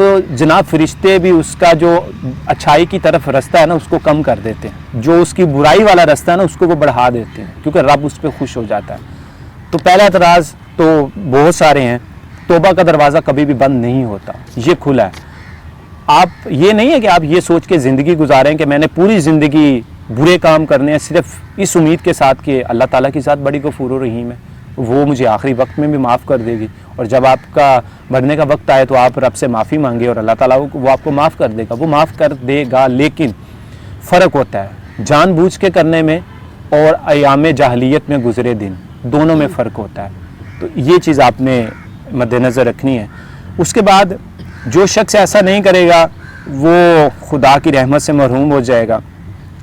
تو جناب فرشتے بھی اس کا جو اچھائی کی طرف رستہ ہے نا اس کو کم کر دیتے ہیں، جو اس کی برائی والا رستہ ہے نا اس کو وہ بڑھا دیتے ہیں، کیونکہ رب اس پہ خوش ہو جاتا ہے۔ تو پہلا اعتراض تو بہت سارے ہیں، توبہ کا دروازہ کبھی بھی بند نہیں ہوتا، یہ کھلا ہے۔ آپ یہ نہیں ہے کہ آپ یہ سوچ کے زندگی گزاریں کہ میں نے پوری زندگی برے کام کرنے ہیں صرف اس امید کے ساتھ کہ اللہ تعالیٰ کی ذات بڑی غفور و رحیم ہے، وہ مجھے آخری وقت میں بھی معاف کر دے گی، اور جب آپ کا مرنے کا وقت آئے تو آپ رب سے معافی مانگے اور اللہ تعالیٰ وہ آپ کو معاف کر دے گا، وہ معاف کر دے گا۔ لیکن فرق ہوتا ہے جان بوجھ کے کرنے میں اور ایام جاہلیت میں گزرے دن، دونوں میں فرق ہوتا ہے۔ تو یہ چیز آپ نے مد نظر رکھنی ہے۔ اس کے بعد جو شخص ایسا نہیں کرے گا وہ خدا کی رحمت سے محروم ہو جائے گا۔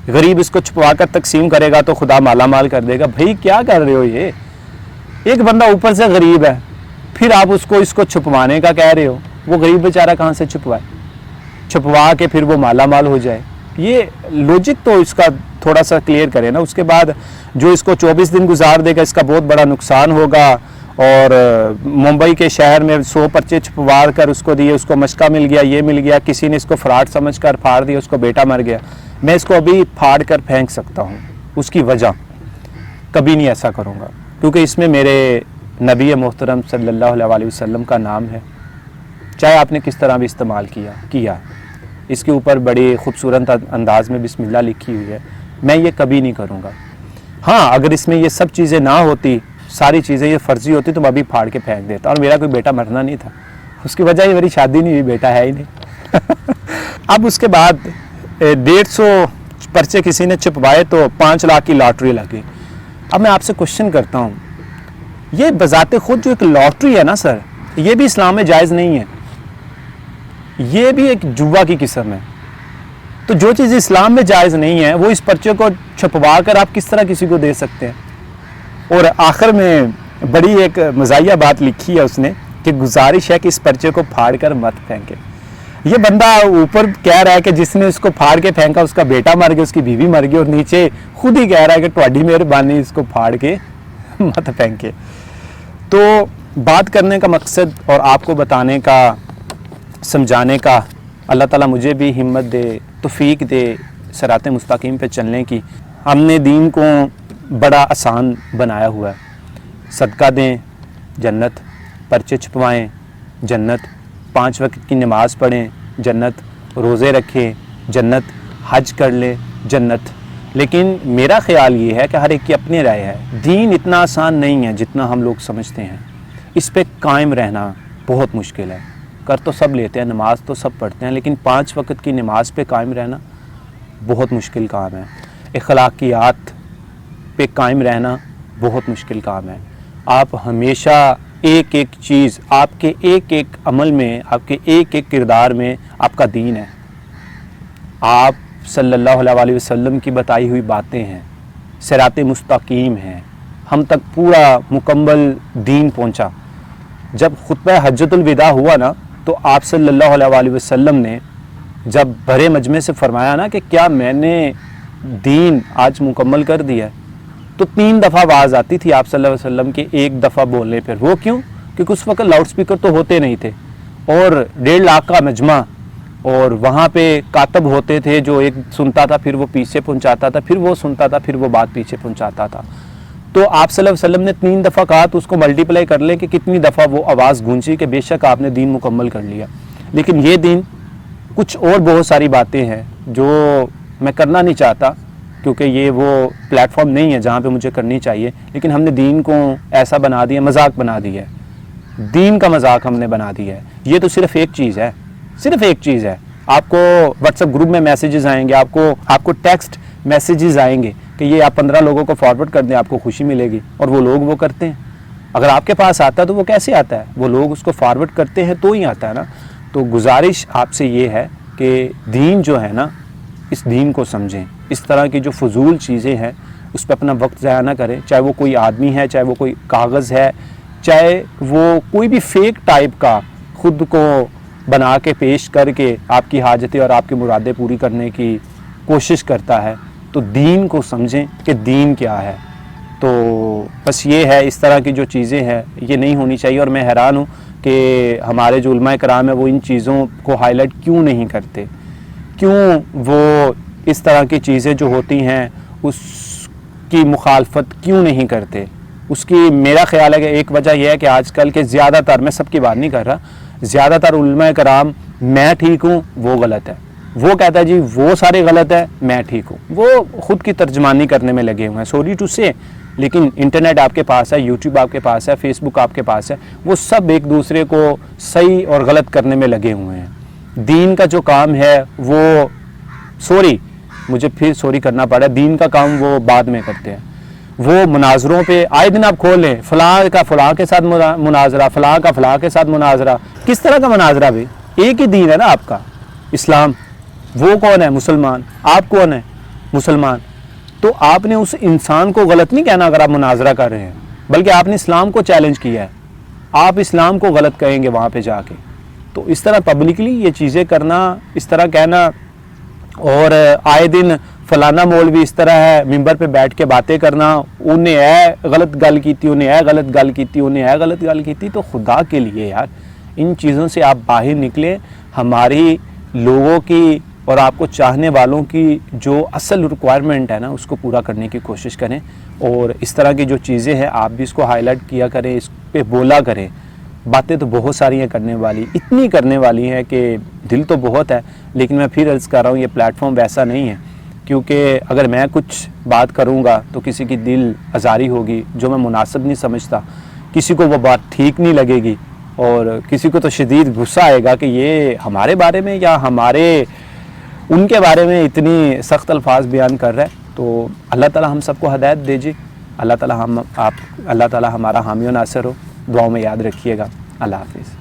غریب اس کو چھپوا کر تقسیم کرے گا تو خدا مالا مال کر دے گا۔ بھائی کیا کر رہے ہو؟ یہ ایک بندہ اوپر سے غریب ہے، پھر آپ اس کو چھپوانے کا کہہ رہے ہو، وہ غریب بیچارہ کہاں سے چھپوائے؟ چھپوا کے پھر وہ مالا مال ہو جائے۔ یہ لوجک تو اس کا تھوڑا سا کلیئر کرے نا۔ اس کے بعد جو اس کو 24 دن گزار دے گا اس کا بہت بڑا نقصان ہوگا، اور ممبئی کے شہر میں 100 پرچے چھپوا کر اس کو دیے، اس کو مشقہ مل گیا، یہ مل گیا، کسی نے اس کو فراڈ سمجھ کر پھاڑ دیا، اس کو بیٹا مر گیا، میں اس کو ابھی پھاڑ کر پھینک سکتا ہوں۔ اس کی وجہ کبھی نہیں ایسا کروں گا، کیونکہ اس میں میرے نبی محترم صلی اللہ علیہ وسلم کا نام ہے، چاہے آپ نے کس طرح بھی استعمال کیا۔ اس کے اوپر بڑی خوبصورت انداز میں بسم اللہ لکھی ہوئی ہے، میں یہ کبھی نہیں کروں گا۔ ہاں اگر اس میں یہ سب چیزیں نہ ہوتی، ساری چیزیں یہ فرضی ہوتی تو میں ابھی پھاڑ کے پھینک دیتا، اور میرا کوئی بیٹا مرنا نہیں تھا، اس کی وجہ یہ میری شادی نہیں ہوئی، بیٹا ہے ہی نہیں۔ اب اس کے بعد 150 پرچے کسی نے چھپوائے تو 5 لاکھ کی لاٹری لگی۔ اب میں آپ سے کوشچن کرتا ہوں، یہ بذات خود جو ایک لاٹری ہے نا سر، یہ بھی اسلام میں جائز نہیں ہے، یہ بھی ایک جوا کی قسم ہے۔ تو جو چیز اسلام میں جائز نہیں ہے وہ اس پرچے کو چھپوا کر آپ کس طرح کسی کو دے سکتے ہیں؟ اور آخر میں بڑی ایک مزاحیہ بات لکھی ہے اس نے کہ گزارش ہے کہ اس پرچے کو پھاڑ کر مت پھینکے۔ یہ بندہ اوپر کہہ رہا ہے کہ جس نے اس کو پھاڑ کے پھینکا اس کا بیٹا مر گیا، اس کی بیوی مر گئی، اور نیچے خود ہی کہہ رہا ہے کہ تہاڈی مہربانی اس کو پھاڑ کے مت پھینکے۔ تو بات کرنے کا مقصد اور آپ کو بتانے کا، سمجھانے کا، اللہ تعالیٰ مجھے بھی ہمت دے، توفیق دے صراط مستقیم پہ چلنے کی۔ ہم نے دین کو بڑا آسان بنایا ہوا ہے، صدقہ دیں جنت، پرچے چھپوائیں جنت، 5 وقت کی نماز پڑھیں جنت، روزے رکھیں جنت، حج کر لیں جنت۔ لیکن میرا خیال یہ ہے کہ ہر ایک کی اپنی رائے ہے، دین اتنا آسان نہیں ہے جتنا ہم لوگ سمجھتے ہیں، اس پہ قائم رہنا بہت مشکل ہے۔ کر تو سب لیتے ہیں، نماز تو سب پڑھتے ہیں، لیکن 5 وقت کی نماز پہ قائم رہنا بہت مشکل کام ہے۔ اخلاقیات پہ قائم رہنا بہت مشکل کام ہے۔ آپ ہمیشہ ایک ایک چیز، آپ کے ایک ایک عمل میں، آپ کے ایک ایک کردار میں آپ کا دین ہے، آپ صلی اللہ علیہ وسلم کی بتائی ہوئی باتیں ہیں، صراط مستقیم ہیں، ہم تک پورا مکمل دین پہنچا۔ جب خطبہ حجۃ الوداع ہوا نا تو آپ صلی اللہ علیہ وسلم نے جب بھرے مجمع سے فرمایا نا کہ کیا میں نے دین آج مکمل کر دیا ہے، تو 3 دفعہ آواز آتی تھی آپ صلی اللہ علیہ وسلم کے ایک دفعہ بولنے پر۔ وہ کیوں؟ کیونکہ اس وقت لاؤڈ سپیکر تو ہوتے نہیں تھے، اور 1.5 لاکھ کا مجمع، اور وہاں پہ کاتب ہوتے تھے جو ایک سنتا تھا پھر وہ پیچھے پہنچاتا تھا، پھر وہ سنتا تھا پھر وہ بات پیچھے پہنچاتا تھا۔ تو آپ صلی اللہ علیہ وسلم نے 3 دفعہ کہا تو اس کو ملٹیپلائی کر لیں کہ کتنی دفعہ وہ آواز گونجی کہ بے شک آپ نے دین مکمل کر لیا۔ لیکن یہ دین کچھ اور بہت ساری باتیں ہیں جو میں کرنا نہیں چاہتا، کیونکہ یہ وہ پلیٹ فارم نہیں ہے جہاں پہ مجھے کرنی چاہیے، لیکن ہم نے دین کو ایسا بنا دیا، مذاق بنا دیا ہے، دین کا مذاق ہم نے بنا دیا ہے۔ یہ تو صرف ایک چیز ہے، صرف ایک چیز ہے۔ آپ کو واٹس ایپ گروپ میں میسیجز آئیں گے، آپ کو ٹیکسٹ میسیجز آئیں گے کہ یہ آپ 15 لوگوں کو فارورڈ کر دیں، آپ کو خوشی ملے گی، اور وہ لوگ وہ کرتے ہیں۔ اگر آپ کے پاس آتا ہے تو وہ کیسے آتا ہے؟ وہ لوگ اس کو فارورڈ کرتے ہیں تو ہی آتا ہے نا۔ تو گزارش آپ سے یہ ہے کہ دین جو ہے نا، اس دین کو سمجھیں، اس طرح کی جو فضول چیزیں ہیں اس پہ اپنا وقت ضائع نہ کریں، چاہے وہ کوئی آدمی ہے، چاہے وہ کوئی کاغذ ہے، چاہے وہ کوئی بھی فیک ٹائپ کا خود کو بنا کے پیش کر کے آپ کی حاجتیں اور آپ کی مرادیں پوری کرنے کی کوشش کرتا ہے۔ تو دین کو سمجھیں کہ دین کیا ہے، تو بس یہ ہے، اس طرح کی جو چیزیں ہیں یہ نہیں ہونی چاہیے، اور میں حیران ہوں کہ ہمارے جو علماء کرام ہیں وہ ان چیزوں کو ہائی لائٹ کیوں نہیں کرتے، کیوں وہ اس طرح کی چیزیں جو ہوتی ہیں اس کی مخالفت کیوں نہیں کرتے۔ اس کی میرا خیال ہے کہ ایک وجہ یہ ہے کہ آج کل کے زیادہ تر، میں سب کی بات نہیں کر رہا، زیادہ تر علماء کرام میں ٹھیک ہوں وہ غلط ہے، وہ کہتا ہے جی وہ سارے غلط ہے میں ٹھیک ہوں، وہ خود کی ترجمانی کرنے میں لگے ہوئے ہیں، سوری ٹو سے، لیکن انٹرنیٹ آپ کے پاس ہے، یوٹیوب آپ کے پاس ہے، فیس بک آپ کے پاس ہے، وہ سب ایک دوسرے کو صحیح اور غلط کرنے میں لگے ہوئے ہیں۔ دین کا جو کام ہے وہ مجھے پھر سوری کرنا پڑا، دین کا کام وہ بعد میں کرتے ہیں۔ وہ مناظروں پہ آئے دن آپ کھول لیں، فلاں کا فلاں کے ساتھ مناظرہ، فلاں کا فلاں کے ساتھ مناظرہ، کس طرح کا مناظرہ بھی؟ ایک ہی دین ہے نا آپ کا، اسلام۔ وہ کون ہے؟ مسلمان۔ آپ کون ہیں؟ مسلمان۔ تو آپ نے اس انسان کو غلط نہیں کہنا اگر آپ مناظرہ کر رہے ہیں، بلکہ آپ نے اسلام کو چیلنج کیا ہے، آپ اسلام کو غلط کہیں گے وہاں پہ جا کے۔ تو اس طرح پبلکلی یہ چیزیں کرنا، اس طرح کہنا، اور آئے دن فلانا مولوی اس طرح ہے، ممبر پہ بیٹھ کے باتیں کرنا، انہیں ہے غلط گل کیتی، انہیں ہے غلط گل کیتی، انہیں ہے غلط گل کیتی، تو خدا کے لیے یار ان چیزوں سے آپ باہر نکلیں، ہماری لوگوں کی اور آپ کو چاہنے والوں کی جو اصل ریکوائرمنٹ ہے نا اس کو پورا کرنے کی کوشش کریں، اور اس طرح کی جو چیزیں ہیں آپ بھی اس کو ہائی لائٹ کیا کریں، اس پہ بولا کریں۔ باتیں تو بہت ساری ہیں کرنے والی، اتنی کرنے والی ہیں کہ دل تو بہت ہے، لیکن میں پھر عرض کر رہا ہوں یہ پلیٹ فارم ویسا نہیں ہے، کیونکہ اگر میں کچھ بات کروں گا تو کسی کی دل آزاری ہوگی جو میں مناسب نہیں سمجھتا، کسی کو وہ بات ٹھیک نہیں لگے گی، اور کسی کو تو شدید غصہ آئے گا کہ یہ ہمارے بارے میں یا ان کے بارے میں اتنی سخت الفاظ بیان کر رہا ہے۔ تو اللہ تعالی ہم سب کو ہدایت دیجیے، اللہ تعالی ہمارا حامی و ناصر ہو، دعاؤں میں یاد رکھیے گا۔ اللہ حافظ۔